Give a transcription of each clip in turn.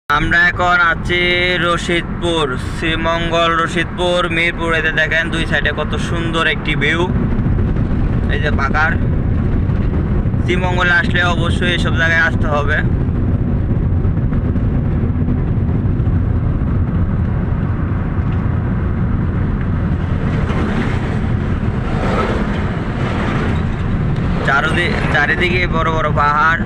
আমরা এখন আছি রশিদপুর, শ্রীমঙ্গল রশিদপুর মিরপুর। এতে দেখেন দুই সাইডে কত সুন্দর একটি ভিউ। এই যে পাকার, শ্রীমঙ্গলে আসলে অবশ্যই এসব জায়গায় আসতে হবে। চারিদিকে বড় বড় পাহাড়।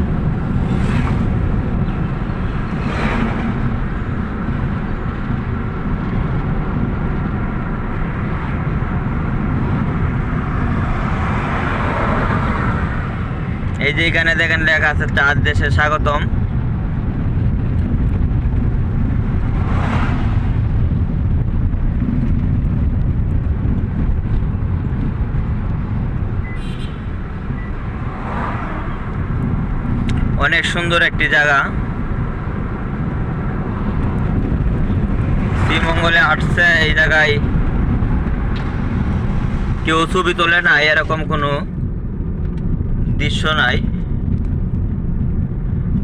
এই যে এখানে দেখেন লেখা আছে 4 দেশে স্বাগতম। অনেক সুন্দর একটি জায়গা। শ্রীমঙ্গলে আসছে, এই জায়গায় কেউ ছবি তোলে না, এরকম কোনো দৃশ্য নাই।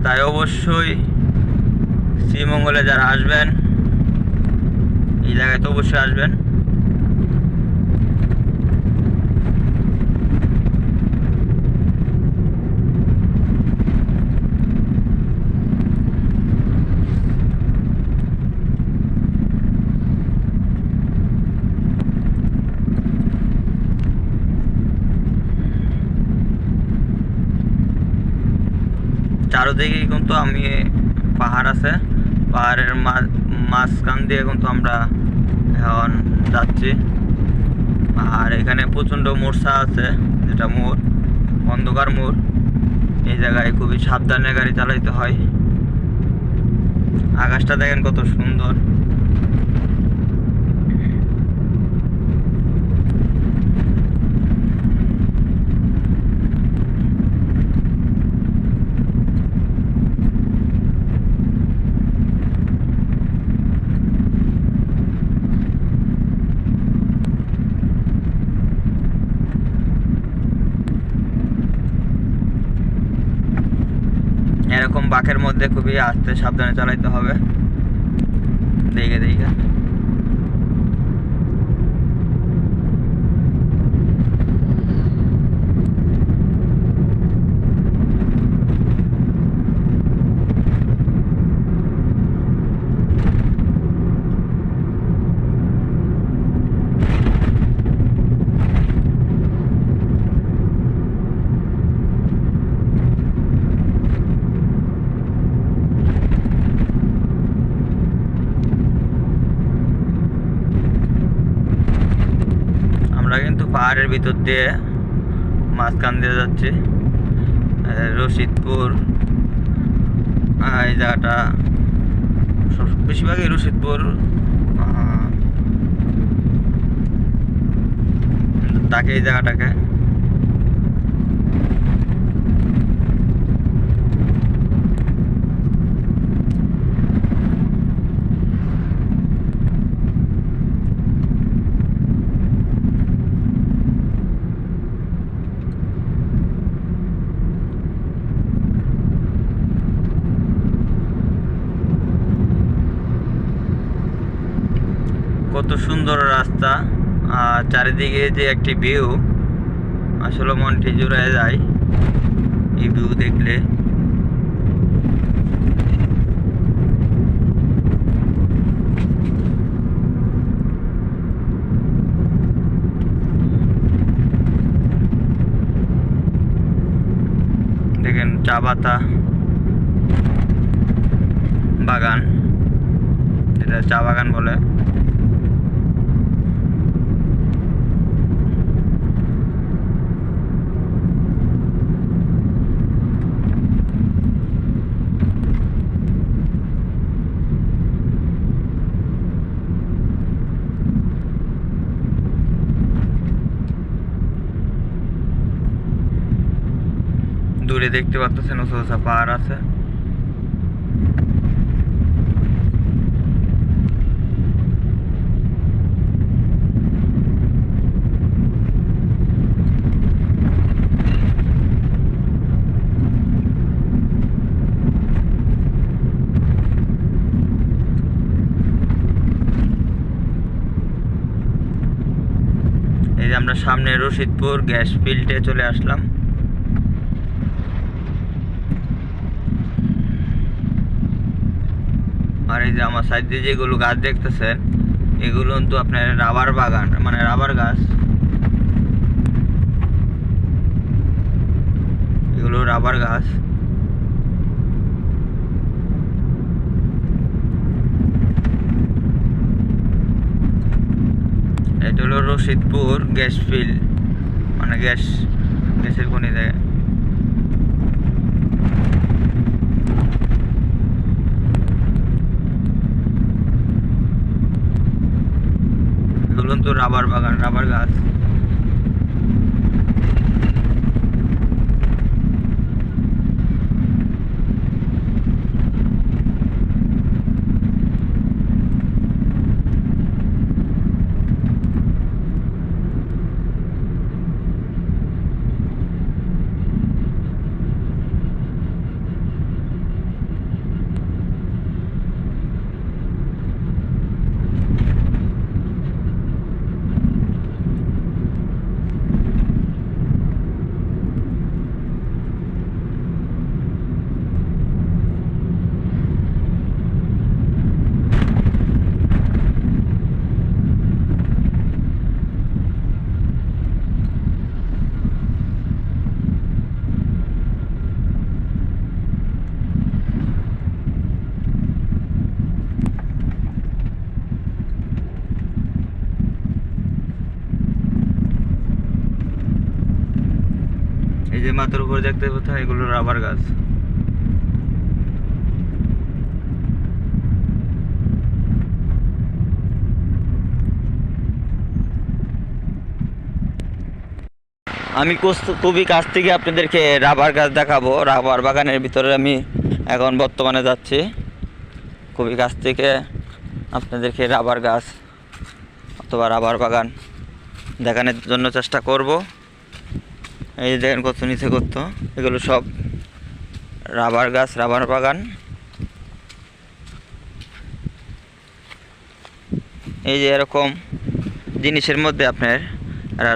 তাই অবশ্যই শ্রীমঙ্গলে যারা আসবেন এই জায়গায় তো অবশ্যই আসবেন। চারদিকেই কিন্তু আমি পাহাড় আছে, পাহাড়ের মাঝখান দিয়ে কিন্তু আমরা এখন যাচ্ছি। আর এখানে প্রচণ্ড মূর্ছা আছে, যেটা মোড়, অন্ধকার মোড়। এই জায়গায় খুবই সাবধানে গাড়ি চালাইতে হয়। আকাশটা দেখেন কত সুন্দর। এরকম বাঁকের মধ্যে খুবই আস্তে সাবধানে চালাইতে হবে, দেখে দেখে। আমরা কিন্তু পাহাড়ের ভিতর দিয়ে মাঝখান দিয়ে যাচ্ছি। রশিদপুর এই জায়গাটা বেশিরভাগই রশিদপুর তাকে এই জায়গাটাকে। কত সুন্দর রাস্তা আর চারিদিকে যে একটি ভিউ, আসলে মনটি জুড়ে যায় এই ভিউ দেখলে। দেখেন চা পাতা বাগান, এটা চা বাগান বলে। দূরে দেখতে পাচ্ছেন উঁচু উঁচা পাহাড় আছে। সামনে রশিদপুর গ্যাস ফিল্ডে চলে আসলাম। আর এই যে আমার সাইড দিয়ে যেগুলো গাছ দেখতেছেন এগুলো কিন্তু আপনার রাবার বাগান, মানে রাবার গাছ। এগুলো রাবার গাছ। এটা হলো রশিদপুর গ্যাস ফিল্ড, মানে গ্যাসের খনি জায়গা। এগুলো তো রাবার বাগান, রাবার গাছ। এই যে মাথার উপরে দেখতে পাচ্ছেন এগুলো রাবার গাছ। আমি খুবই কাছ থেকে আপনাদেরকে রাবার গাছ দেখাবো। রাবার বাগানের ভিতরে আমি এখন বর্তমানে যাচ্ছি। খুবই কাছ থেকে আপনাদেরকে রাবার গাছ অথবা রাবার বাগান দেখানোর জন্য চেষ্টা করব। এই যে দেখেন কত নিচে করতো, এগুলো সব রাবার গাছ, রাবার বাগান। এই যে এরকম জিনিসের মধ্যে আপনার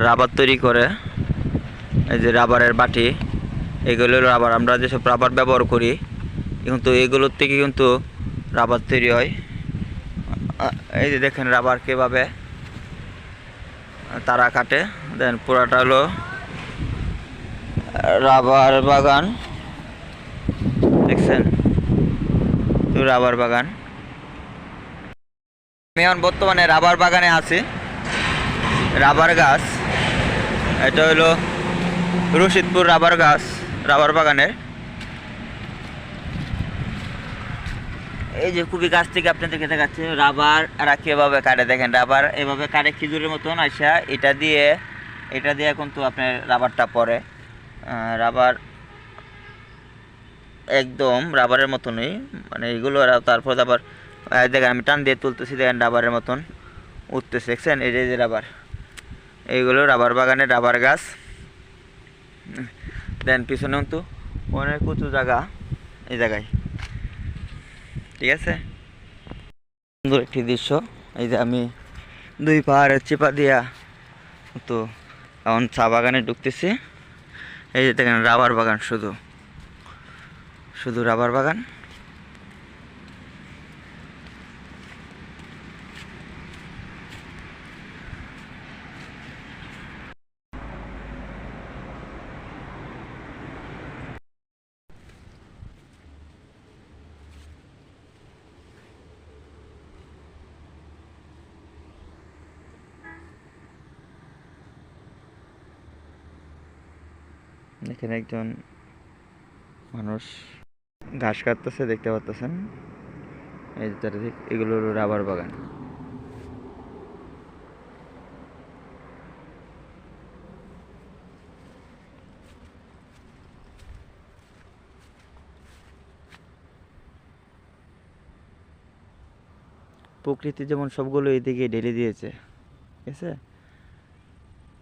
রাবার তৈরি করে। এই যে রাবারের বাটি, এগুলো রাবার, আমরা যেসব রাবার ব্যবহার করি কিন্তু এগুলোর থেকে কিন্তু রাবার তৈরি হয়। এই যে দেখেন রাবার কীভাবে তারা কাটে। দেন পুরাটা হলো রাবার বাগান, দেখছেন তো রাবার বাগান। আমি এখন বর্তমানে রাবার বাগানে আছি। রাবার গাছ, এটা হলো রশিদপুর রাবার গাছ, রাবার বাগানের। এই যে খুবই গাছ থেকে আপনাদেরকে দেখাচ্ছে রাবার আর কীভাবে কাটে। দেখেন রাবার এভাবে কাটে খেজুরের মতন আসা, এটা দিয়ে এখন তো আপনার রাবারটা পরে রাবার একদম রাবারের মতনই, মানে এগুলো। তারপর আবার দেখেন আমি টান দিয়ে তুলতেছি, দেখেন রাবারের মতন উঠতেছে, দেখছেন। এই যে রাবার, এইগুলো রাবার বাগানের রাবার গাছ। দেন পিছনে কিন্তু অনেক উঁচু জায়গা, এই জায়গায়, ঠিক আছে। সুন্দর একটি দৃশ্য। এই যে আমি দুই পাহাড়ের চেপা দিয়া তো এখন চা বাগানে ঢুকতেছি। এই যে দেখেন রাবার বাগান, শুধু রাবার বাগান। এখানে একজন মানুষ ঘাস কাটতেছে, দেখতে পাচ্ছেন। এই যে চারিদিক এগুলো হলো রাবার বাগান। প্রকৃতি যেমন সবগুলো এদিকে ঢেলে দিয়েছে, ঠিক আছে।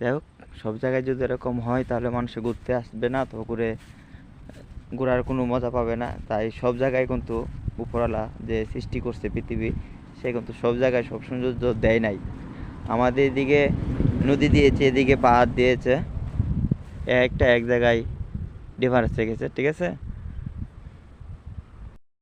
যাই হোক, সব জায়গায় যদি এরকম হয় তাহলে মানুষ ঘুরতে আসবে না, তো ঘোরার কোনো মজা পাবে না। তাই সব জায়গায় কিন্তু উপরওয়ালা যে সৃষ্টি করছে পৃথিবী, সে কিন্তু সব জায়গায় সব সৌন্দর্য দেয় নাই। আমাদের এদিকে নদী দিয়েছে, এদিকে পাহাড় দিয়েছে, একটা এক জায়গায় ডিফারেন্স রেখেছে, ঠিক আছে।